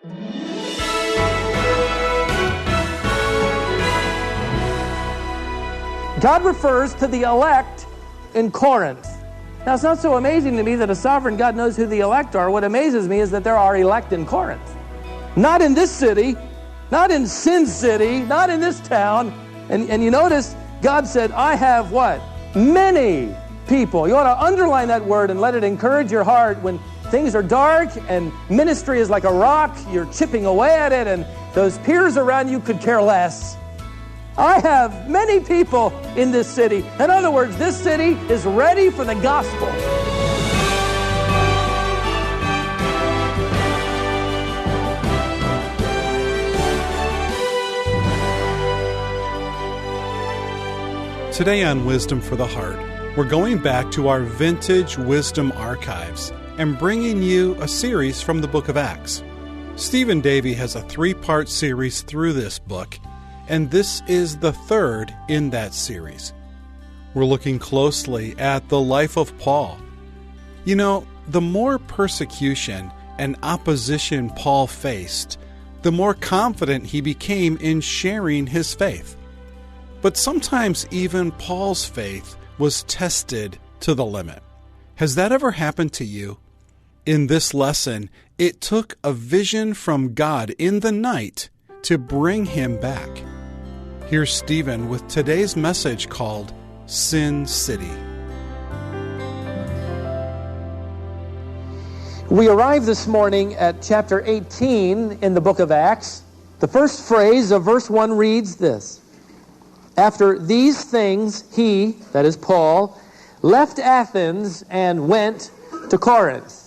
God refers to the elect in Corinth. Now, it's not so amazing to me that a sovereign God knows who the elect are. What amazes me is that there are elect in Corinth. Not in this city, not in Sin City, not in this town. And you notice God said, I have what? Many people. You ought to underline that word and let it encourage your heart when things are dark and ministry is like a rock. You're chipping away at it and those peers around you could care less. I have many people in this city. In other words, this city is ready for the gospel. Today on Wisdom for the Heart, we're going back to our vintage wisdom archives and bringing you a series from the book of Acts. Stephen Davey has a 3-part series through this book, and this is the third in that series. We're looking closely at the life of Paul. You know, the more persecution and opposition Paul faced, the more confident he became in sharing his faith. But sometimes even Paul's faith was tested to the limit. Has that ever happened to you? In this lesson, it took a vision from God in the night to bring him back. Here's Stephen with today's message called Sin City. We arrive this morning at chapter 18 in the book of Acts. The first phrase of verse 1 reads this: After these things, he, that is Paul, left Athens and went to Corinth.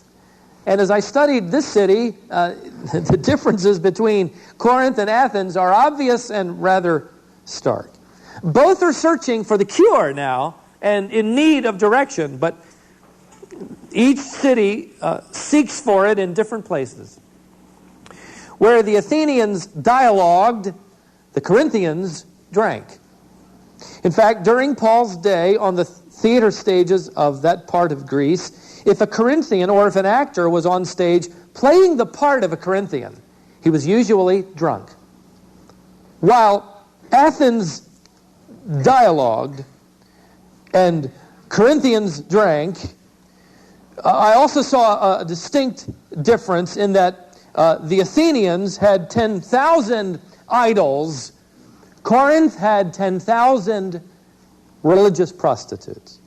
And as I studied this city, the differences between Corinth and Athens are obvious and rather stark. Both are searching for the cure now and in need of direction, but each city seeks for it in different places. Where the Athenians dialogued, the Corinthians drank. In fact, during Paul's day on the theater stages of that part of Greece, if a Corinthian or if an actor was on stage playing the part of a Corinthian, he was usually drunk. While Athens dialogued and Corinthians drank, I also saw a distinct difference in that the Athenians had 10,000 idols. Corinth had 10,000 religious prostitutes.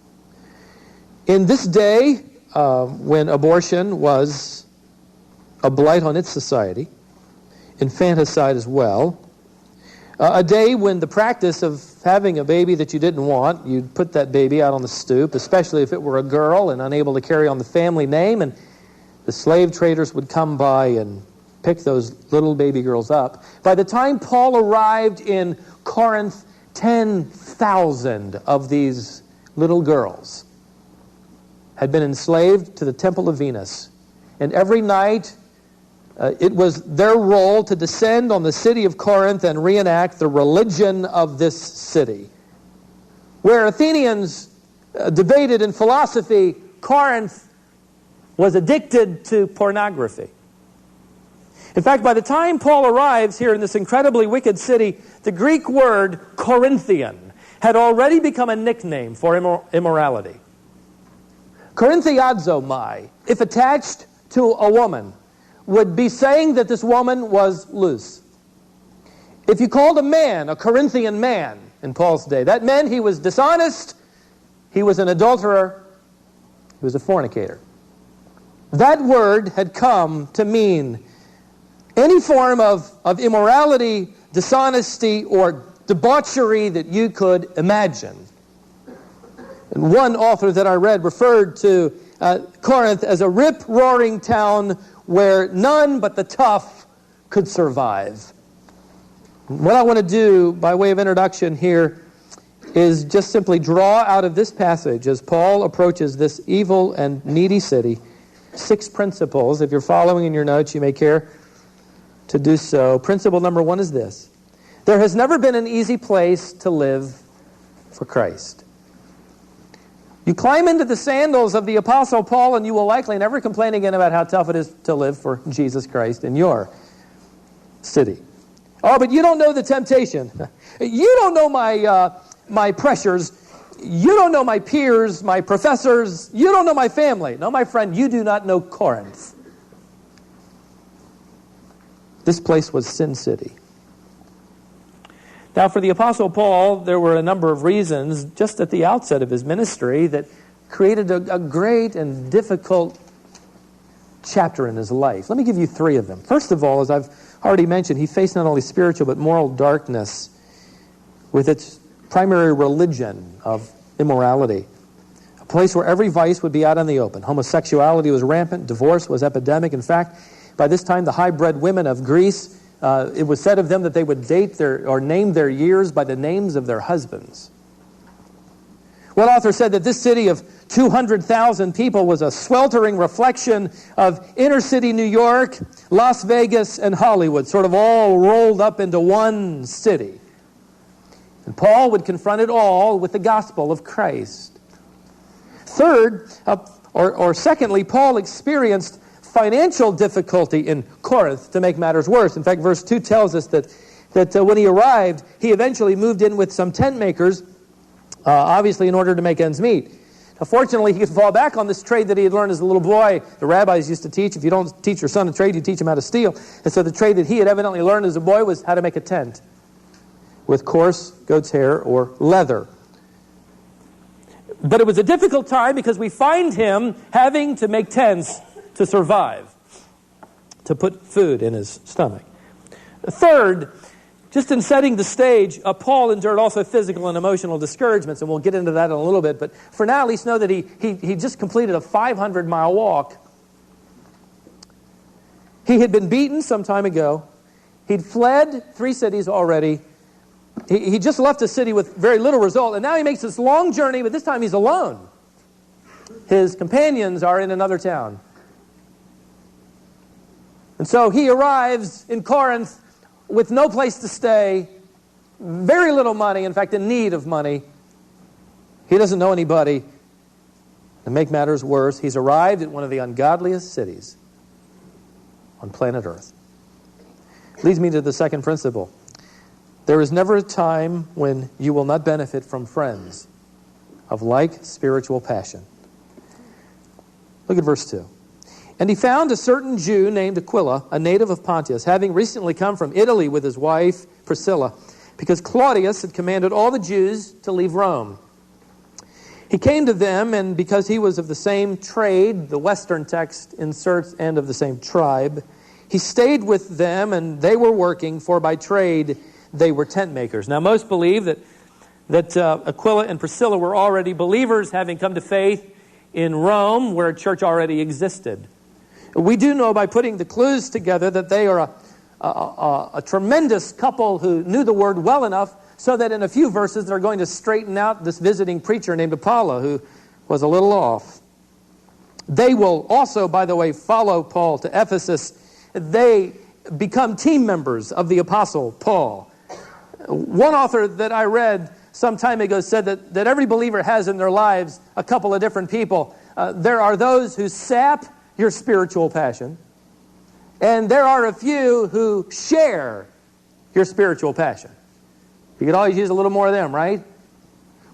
In this day, when abortion was a blight on its society, infanticide as well, a day when the practice of having a baby that you didn't want, you'd put that baby out on the stoop, especially if it were a girl and unable to carry on the family name, and the slave traders would come by and pick those little baby girls up. By the time Paul arrived in Corinth, 10,000 of these little girls had been enslaved to the temple of Venus. And every night, it was their role to descend on the city of Corinth and reenact the religion of this city. Where Athenians debated in philosophy, Corinth was addicted to pornography. In fact, by the time Paul arrives here in this incredibly wicked city, the Greek word Corinthian had already become a nickname for immorality. Korinthiazomai, if attached to a woman, would be saying that this woman was loose. If you called a man a Corinthian man in Paul's day, that meant he was dishonest, he was an adulterer, he was a fornicator. That word had come to mean any form of immorality, dishonesty, or debauchery that you could imagine. And one author that I read referred to Corinth as a rip-roaring town where none but the tough could survive. What I want to do by way of introduction here is just simply draw out of this passage, as Paul approaches this evil and needy city, 6 principles. If you're following in your notes, you may care to do so. Principle number 1 is this: there has never been an easy place to live for Christ. You climb into the sandals of the Apostle Paul and you will likely never complain again about how tough it is to live for Jesus Christ in your city. Oh, but you don't know the temptation. You don't know my pressures. You don't know my peers, my professors. You don't know my family. No, my friend, you do not know Corinth. This place was Sin City. Now, for the Apostle Paul, there were a number of reasons just at the outset of his ministry that created a great and difficult chapter in his life. Let me give you three of them. First of all, as I've already mentioned, he faced not only spiritual but moral darkness with its primary religion of immorality. A place where every vice would be out in the open. Homosexuality was rampant. Divorce was epidemic. In fact, by this time, the high-bred women of Greece, it was said of them that they would date or name their years by the names of their husbands. One author said that this city of 200,000 people was a sweltering reflection of inner-city New York, Las Vegas, and Hollywood, sort of all rolled up into one city. And Paul would confront it all with the gospel of Christ. Third, or secondly, Paul experienced financial difficulty in Corinth to make matters worse. In fact, verse 2 tells us that when he arrived, he eventually moved in with some tent makers, obviously in order to make ends meet. Now, fortunately, he could fall back on this trade that he had learned as a little boy. The rabbis used to teach, if you don't teach your son a trade, you teach him how to steal. And so the trade that he had evidently learned as a boy was how to make a tent with coarse goat's hair or leather. But it was a difficult time because we find him having to make tents to survive, to put food in his stomach. Third, just in setting the stage, Paul endured also physical and emotional discouragements, and we'll get into that in a little bit. But for now, at least know that he just completed a 500-mile walk. He had been beaten some time ago. He'd fled 3 cities already. He just left a city with very little result, and now he makes this long journey, but this time he's alone. His companions are in another town. And so he arrives in Corinth with no place to stay, very little money, in fact, in need of money. He doesn't know anybody. To make matters worse, he's arrived at one of the ungodliest cities on planet Earth. Leads me to the second principle. There is never a time when you will not benefit from friends of like spiritual passion. Look at verse 2. And he found a certain Jew named Aquila, a native of Pontus, having recently come from Italy with his wife Priscilla, because Claudius had commanded all the Jews to leave Rome. He came to them, and because he was of the same trade, the Western text inserts, and of the same tribe, he stayed with them, and they were working, for by trade they were tent makers. Now, most believe that Aquila and Priscilla were already believers, having come to faith in Rome, where a church already existed. We do know by putting the clues together that they are a tremendous couple who knew the word well enough so that in a few verses they're going to straighten out this visiting preacher named Apollo, who was a little off. They will also, by the way, follow Paul to Ephesus. They become team members of the Apostle Paul. One author that I read some time ago said that every believer has in their lives a couple of different people. There are those who sap your spiritual passion, and there are a few who share your spiritual passion. You could always use a little more of them, right?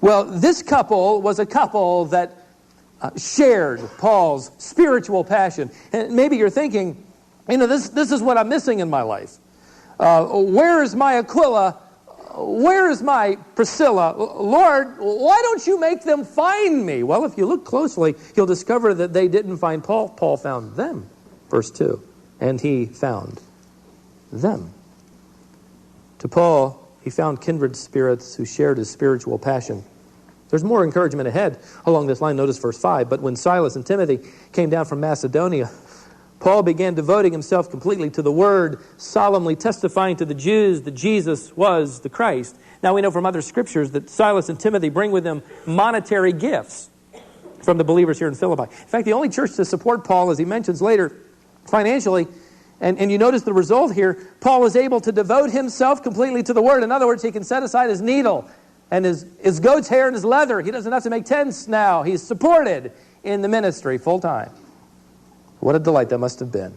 Well, this couple was a couple that shared Paul's spiritual passion. And maybe you're thinking, this is what I'm missing in my life. Where is my Aquila? Where is my Priscilla? Lord, why don't you make them find me? Well, if you look closely, you'll discover that they didn't find Paul. Paul found them. Verse 2. And he found them. To Paul, he found kindred spirits who shared his spiritual passion. There's more encouragement ahead along this line. Notice verse 5. But when Silas and Timothy came down from Macedonia, Paul began devoting himself completely to the word, solemnly testifying to the Jews that Jesus was the Christ. Now we know from other scriptures that Silas and Timothy bring with them monetary gifts from the believers here in Philippi. In fact, the only church to support Paul, as he mentions later, financially, and you notice the result here, Paul is able to devote himself completely to the word. In other words, he can set aside his needle and his goat's hair and his leather. He doesn't have to make tents now. He's supported in the ministry full time. What a delight that must have been.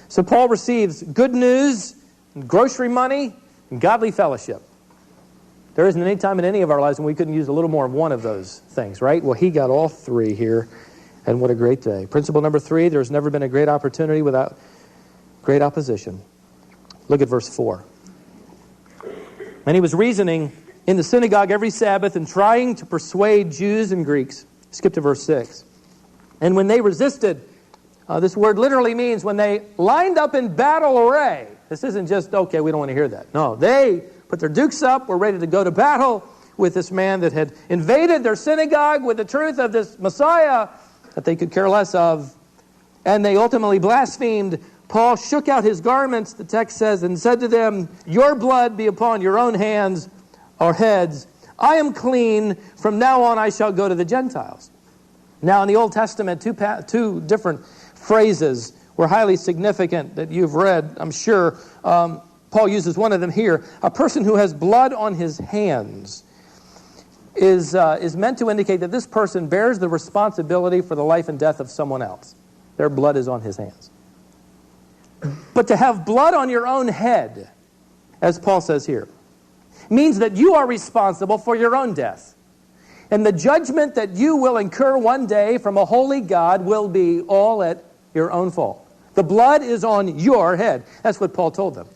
So Paul receives good news, grocery money, and godly fellowship. There isn't any time in any of our lives when we couldn't use a little more of one of those things, right? Well, he got all three here, and what a great day. Principle number 3, there's never been a great opportunity without great opposition. Look at verse 4. And he was reasoning in the synagogue every Sabbath and trying to persuade Jews and Greeks. Skip to verse 6. And when they resisted, this word literally means when they lined up in battle array. This isn't just, okay, we don't want to hear that. No, they put their dukes up, were ready to go to battle with this man that had invaded their synagogue with the truth of this Messiah that they could care less of. And they ultimately blasphemed. Paul shook out his garments, the text says, and said to them, "Your blood be upon your own hands or heads. I am clean. From now on I shall go to the Gentiles." Now in the Old Testament, two different phrases were highly significant that you've read, I'm sure. Paul uses one of them here. A person who has blood on his hands is meant to indicate that this person bears the responsibility for the life and death of someone else. Their blood is on his hands. But to have blood on your own head, as Paul says here, means that you are responsible for your own death. And the judgment that you will incur one day from a holy God will be all at your own fault. The blood is on your head. That's what Paul told them.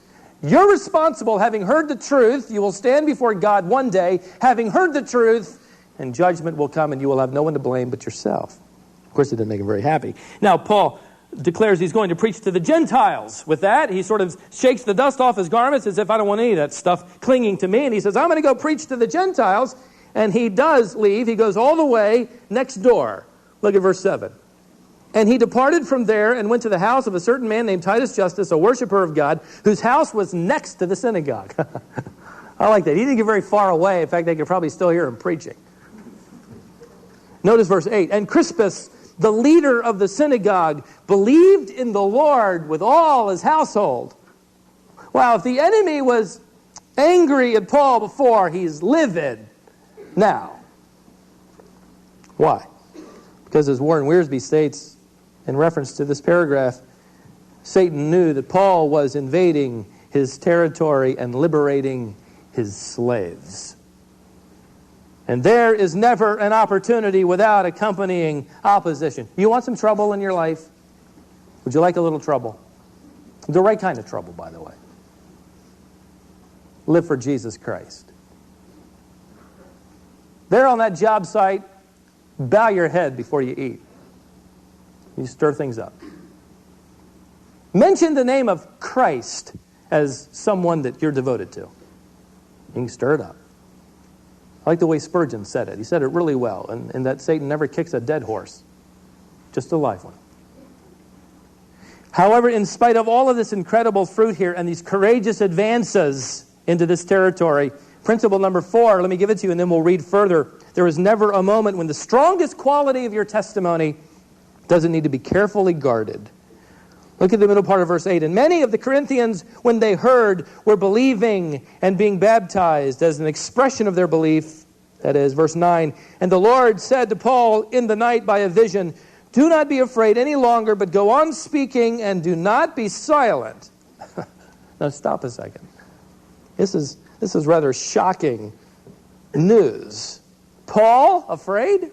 You're responsible, having heard the truth. You will stand before God one day, having heard the truth, and judgment will come, and you will have no one to blame but yourself. Of course, it didn't make him very happy. Now, Paul declares he's going to preach to the Gentiles. With that, he sort of shakes the dust off his garments as if, I don't want any of that stuff clinging to me. And he says, I'm going to go preach to the Gentiles. And he does leave. He goes all the way next door. Look at verse 7. And he departed from there and went to the house of a certain man named Titus Justus, a worshiper of God, whose house was next to the synagogue. I like that. He didn't get very far away. In fact, they could probably still hear him preaching. Notice verse 8. And Crispus, the leader of the synagogue, believed in the Lord with all his household. Wow, if the enemy was angry at Paul before, he's livid now. Why? Because as Warren Wiersbe states in reference to this paragraph, Satan knew that Paul was invading his territory and liberating his slaves. And there is never an opportunity without accompanying opposition. You want some trouble in your life? Would you like a little trouble? The right kind of trouble, by the way. Live for Jesus Christ. There on that job site, bow your head before you eat. You stir things up. Mention the name of Christ as someone that you're devoted to. You can stir it up. I like the way Spurgeon said it. He said it really well, and that Satan never kicks a dead horse, just a live one. However, in spite of all of this incredible fruit here and these courageous advances into this territory, principle number 4, let me give it to you and then we'll read further. There is never a moment when the strongest quality of your testimony doesn't need to be carefully guarded. Look at the middle part of verse 8. And many of the Corinthians, when they heard, were believing and being baptized as an expression of their belief. That is, verse 9. And the Lord said to Paul in the night by a vision, "Do not be afraid any longer, but go on speaking and do not be silent." Now stop a second. This is rather shocking news. Paul, afraid?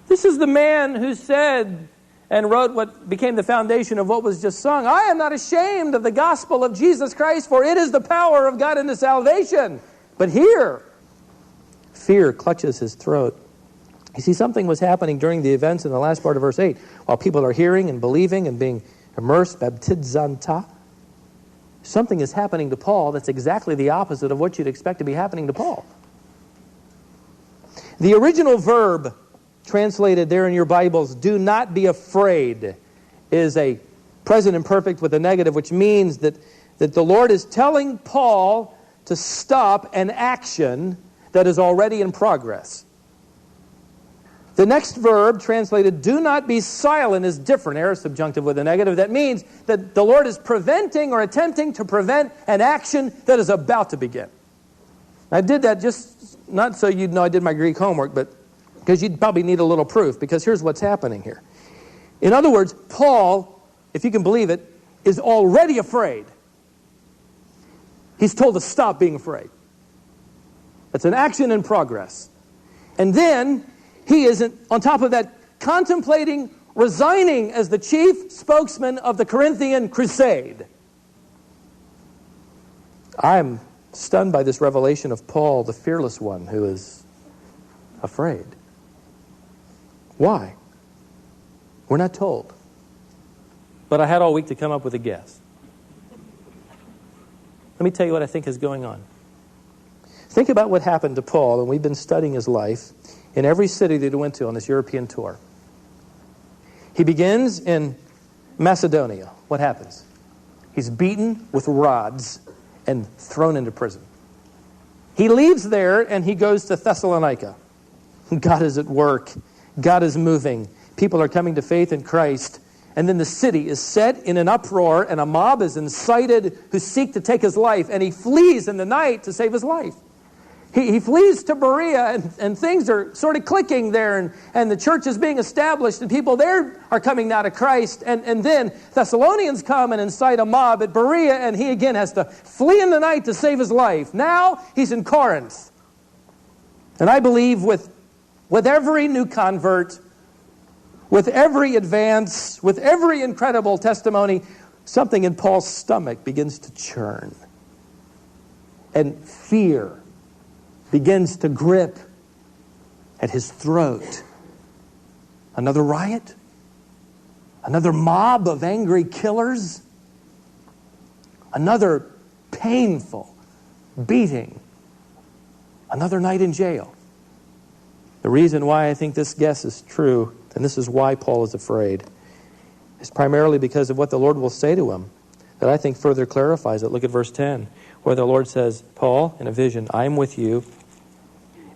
This is the man who said and wrote what became the foundation of what was just sung. I am not ashamed of the gospel of Jesus Christ, for it is the power of God unto salvation. But here, fear clutches his throat. You see, something was happening during the events in the last part of verse 8. While people are hearing and believing and being immersed, baptizanta, something is happening to Paul that's exactly the opposite of what you'd expect to be happening to Paul. The original verb translated there in your Bibles, "do not be afraid," is a present imperfect with a negative, which means that the Lord is telling Paul to stop an action that is already in progress. The next verb, translated "do not be silent," is different, aorist subjunctive with a negative. That means that the Lord is preventing or attempting to prevent an action that is about to begin. I did that just not so you'd know I did my Greek homework, but because you'd probably need a little proof, because here's what's happening here. In other words, Paul if you can believe it, is already afraid. He's told to stop being afraid. That's an action in progress. And then he isn't, on top of that, contemplating resigning as the chief spokesman of the Corinthian crusade. I'm stunned by this revelation of Paul, the fearless one, who is afraid. Why? We're not told. But I had all week to come up with a guess. Let me tell you what I think is going on. Think about what happened to Paul, and we've been studying his life in every city that he went to on this European tour. He begins in Macedonia. What happens? He's beaten with rods and thrown into prison. He leaves there and he goes to Thessalonica. God is at work. God is moving. People are coming to faith in Christ. And then the city is set in an uproar and a mob is incited who seek to take his life. And he flees in the night to save his life. He flees to Berea and things are sort of clicking there and the church is being established and people there are coming now to Christ. And then Thessalonians come and incite a mob at Berea and he again has to flee in the night to save his life. Now he's in Corinth. And I believe with every new convert, with every advance, with every incredible testimony, something in Paul's stomach begins to churn. And fear begins to grip at his throat. Another riot? Another mob of angry killers? Another painful beating? Another night in jail? The reason why I think this guess is true, and this is why Paul is afraid, is primarily because of what the Lord will say to him, that I think further clarifies it. Look at verse 10, where the Lord says, Paul, in a vision, I am with you,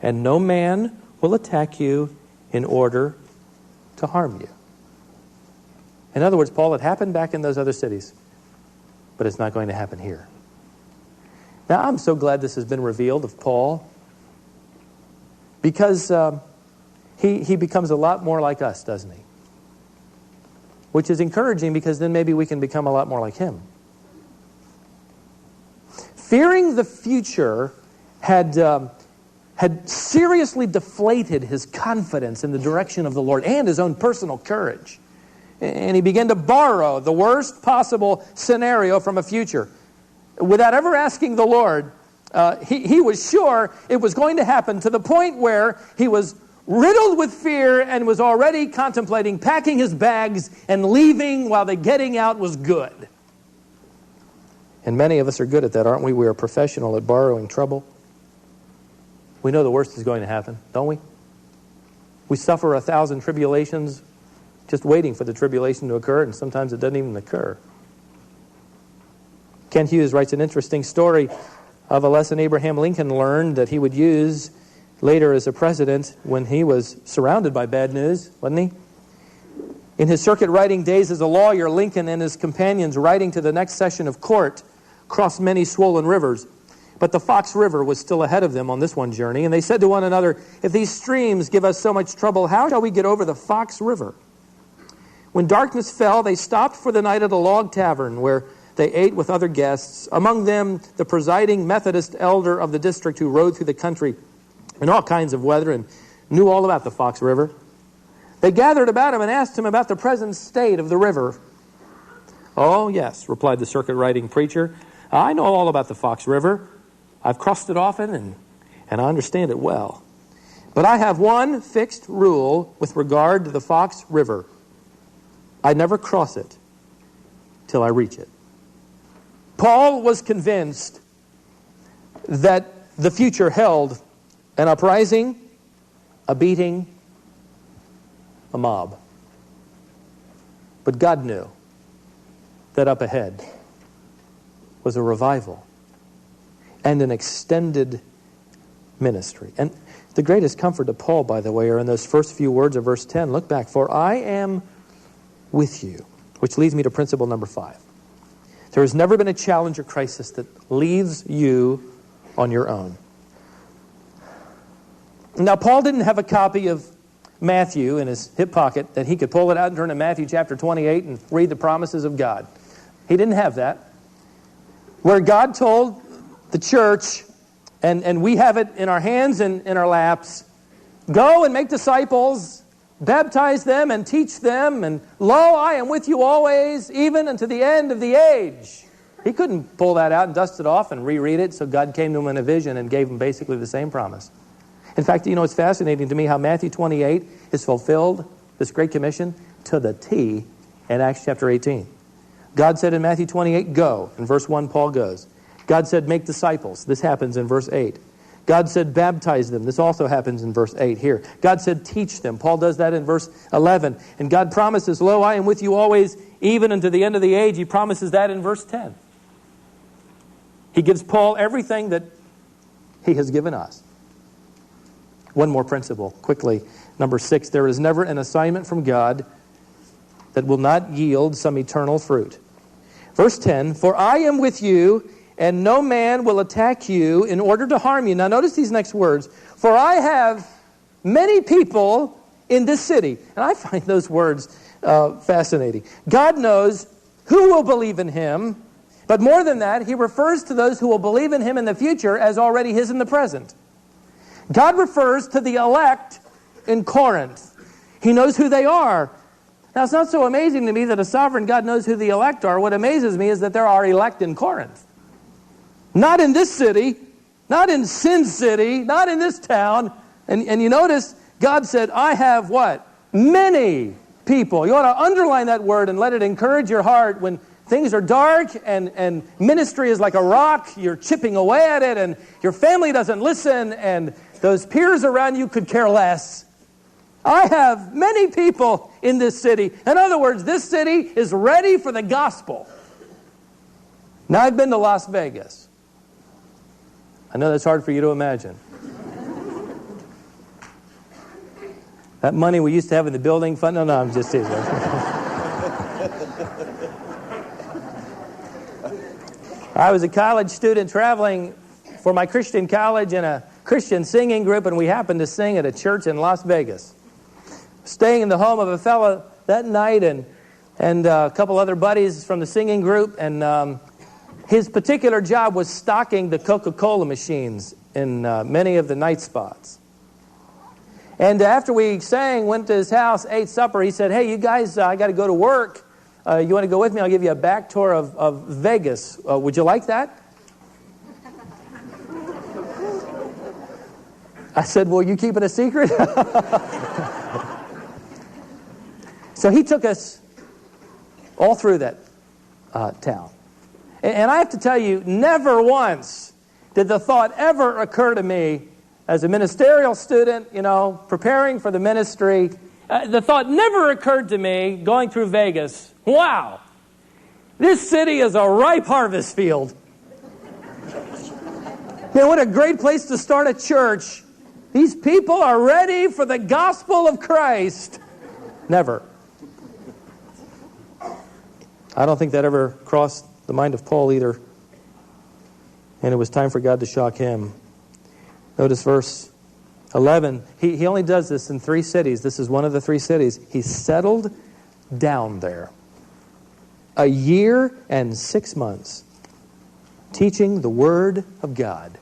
and no man will attack you in order to harm you. In other words, Paul, it happened back in those other cities, but it's not going to happen here. Now, I'm so glad this has been revealed of Paul, because he becomes a lot more like us, doesn't he? Which is encouraging, because then maybe we can become a lot more like him. Fearing the future had seriously deflated his confidence in the direction of the Lord and his own personal courage. And he began to borrow the worst possible scenario from a future. Without ever asking the Lord, he was sure it was going to happen, to the point where he was riddled with fear and was already contemplating packing his bags and leaving while the getting out was good. And many of us are good at that, aren't we? We are professional at borrowing trouble. We know the worst is going to happen, don't we? We suffer 1,000 tribulations just waiting for the tribulation to occur, and sometimes it doesn't even occur. Ken Hughes writes an interesting story of a lesson Abraham Lincoln learned that he would use later as a president when he was surrounded by bad news, wasn't he? In his circuit riding days as a lawyer, Lincoln and his companions riding to the next session of court crossed many swollen rivers. But the Fox River was still ahead of them on this one journey, and they said to one another, if these streams give us so much trouble, how shall we get over the Fox River? When darkness fell, they stopped for the night at a log tavern where they ate with other guests, among them the presiding Methodist elder of the district who rode through the country in all kinds of weather and knew all about the Fox River. They gathered about him and asked him about the present state of the river. Oh, yes, replied the circuit riding preacher. I know all about the Fox River. I've crossed it often and I understand it well. But I have one fixed rule with regard to the Fox River. I never cross it till I reach it. Paul was convinced that the future held an uprising, a beating, a mob. But God knew that up ahead was a revival and an extended ministry. And the greatest comfort to Paul, by the way, are in those first few words of verse 10. Look back. For I am with you. Which leads me to principle number 5. There has never been a challenge or crisis that leaves you on your own. Now, Paul didn't have a copy of Matthew in his hip pocket that he could pull it out and turn to Matthew chapter 28 and read the promises of God. He didn't have that. Where God told the church, and we have it in our hands and in our laps, go and make disciples, baptize them and teach them, and lo, I am with you always, even unto the end of the age. He couldn't pull that out and dust it off and reread it, so God came to him in a vision and gave him basically the same promise. In fact, you know, it's fascinating to me how Matthew 28 is fulfilled, this Great Commission, to the T in Acts chapter 18. God said in Matthew 28, go. In verse 1, Paul goes. God said, make disciples. This happens in verse 8. God said, baptize them. This also happens in verse 8 here. God said, teach them. Paul does that in verse 11. And God promises, lo, I am with you always, even unto the end of the age. He promises that in verse 10. He gives Paul everything that he has given us. One more principle, quickly. Number 6, there is never an assignment from God that will not yield some eternal fruit. Verse 10, for I am with you, and no man will attack you in order to harm you. Now notice these next words. For I have many people in this city. And I find those words fascinating. God knows who will believe in him, but more than that, he refers to those who will believe in him in the future as already his in the present. God refers to the elect in Corinth. He knows who they are. Now, it's not so amazing to me that a sovereign God knows who the elect are. What amazes me is that there are elect in Corinth. Not in this city, not in Sin City, not in this town. And you notice, God said, I have what? Many people. You ought to underline that word and let it encourage your heart when things are dark and ministry is like a rock. You're chipping away at it and your family doesn't listen and those peers around you could care less. I have many people in this city. In other words, this city is ready for the gospel. Now, I've been to Las Vegas. I know that's hard for you to imagine. That money we used to have in the building fund. No, I'm just teasing. I was a college student traveling for my Christian college in a Christian singing group, and we happened to sing at a church in Las Vegas. Staying in the home of a fellow that night and a couple other buddies from the singing group, and his particular job was stocking the Coca-Cola machines in many of the night spots. And after we sang, went to his house, ate supper, he said, hey, you guys, I got to go to work. You want to go with me? I'll give you a back tour of Vegas. Would you like that? I said, well, you keep it a secret? So he took us all through that town. And I have to tell you, never once did the thought ever occur to me as a ministerial student, you know, preparing for the ministry. The thought never occurred to me going through Vegas. Wow, this city is a ripe harvest field. You know, what a great place to start a church. These people are ready for the gospel of Christ. Never. I don't think that ever crossed the mind of Paul either. And it was time for God to shock him. Notice verse 11. He only does this in 3 cities. This is one of the 3 cities. He settled down there. 1 year and 6 months. Teaching the Word of God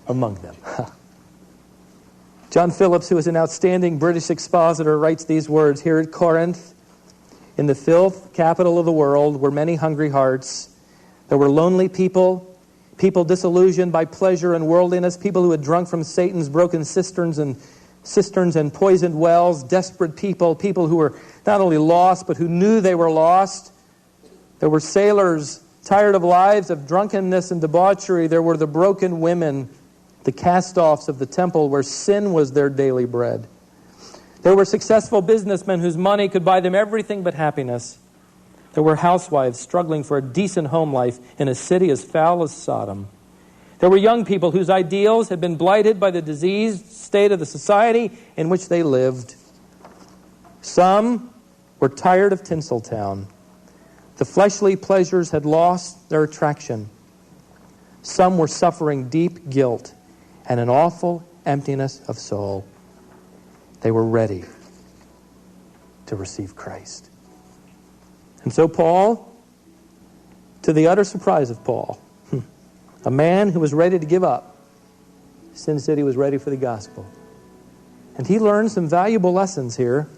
among them. John Phillips, who is an outstanding British expositor, writes these words here at Corinth. In the filth, capital of the world, were many hungry hearts. There were lonely people, people disillusioned by pleasure and worldliness, people who had drunk from Satan's broken cisterns and poisoned wells, desperate people, people who were not only lost, but who knew they were lost. There were sailors tired of lives of drunkenness and debauchery. There were the broken women, the cast-offs of the temple where sin was their daily bread. There were successful businessmen whose money could buy them everything but happiness. There were housewives struggling for a decent home life in a city as foul as Sodom. There were young people whose ideals had been blighted by the diseased state of the society in which they lived. Some were tired of Tinseltown. The fleshly pleasures had lost their attraction. Some were suffering deep guilt and an awful emptiness of soul. They were ready to receive Christ. And so Paul, to the utter surprise of Paul, a man who was ready to give up, Sin said he was ready for the gospel. And he learned some valuable lessons here.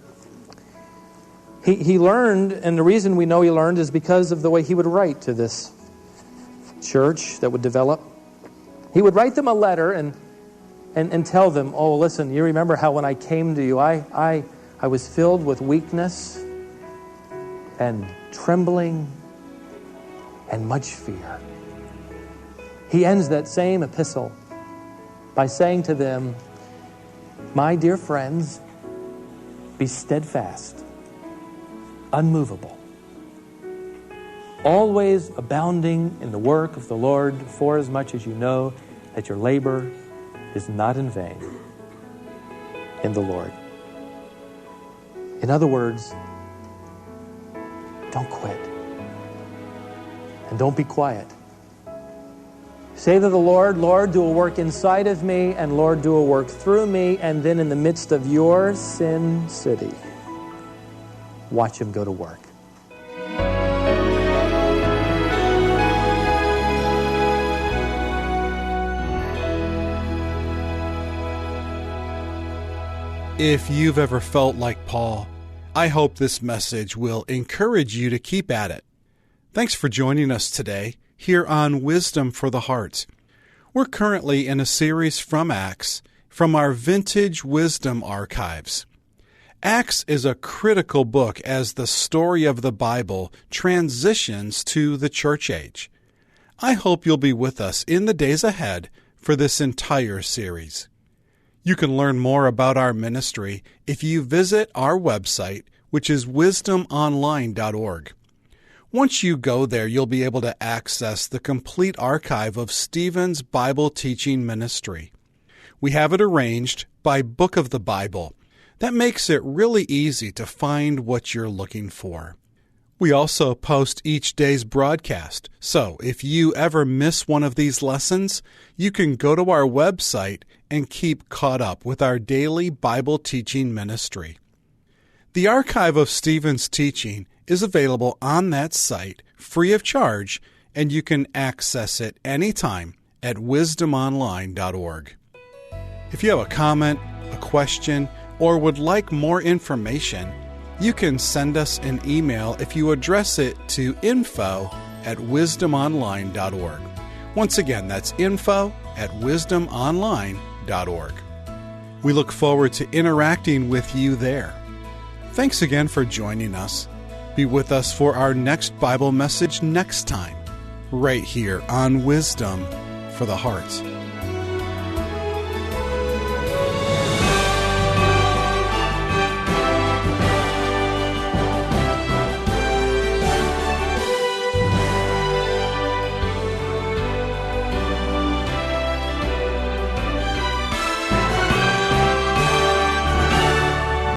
He learned, and the reason we know he learned is because of the way he would write to this church that would develop. He would write them a letter and tell them, oh, listen, you remember how when I came to you, I was filled with weakness and trembling and much fear. He ends that same epistle by saying to them, my dear friends, be steadfast, unmovable, always abounding in the work of the Lord, for as much as you know that your labor is not in vain in the Lord. In other words, don't quit. And don't be quiet. Say to the Lord, Lord, do a work inside of me, and Lord, do a work through me, and then in the midst of your sin city, watch him go to work. If you've ever felt like Paul, I hope this message will encourage you to keep at it. Thanks for joining us today here on Wisdom for the Heart. We're currently in a series from Acts from our Vintage Wisdom archives. Acts is a critical book as the story of the Bible transitions to the church age. I hope you'll be with us in the days ahead for this entire series. You can learn more about our ministry if you visit our website, which is wisdomonline.org. Once you go there, you'll be able to access the complete archive of Stephen's Bible teaching ministry. We have it arranged by book of the Bible. That makes it really easy to find what you're looking for. We also post each day's broadcast, so if you ever miss one of these lessons, you can go to our website and keep caught up with our daily Bible teaching ministry. The archive of Stephen's teaching is available on that site free of charge, and you can access it anytime at wisdomonline.org. If you have a comment, a question, or would like more information, you can send us an email if you address it to info@wisdomonline.org. Once again, that's info@wisdomonline.org. We look forward to interacting with you there. Thanks again for joining us. Be with us for our next Bible message next time, right here on Wisdom for the Heart.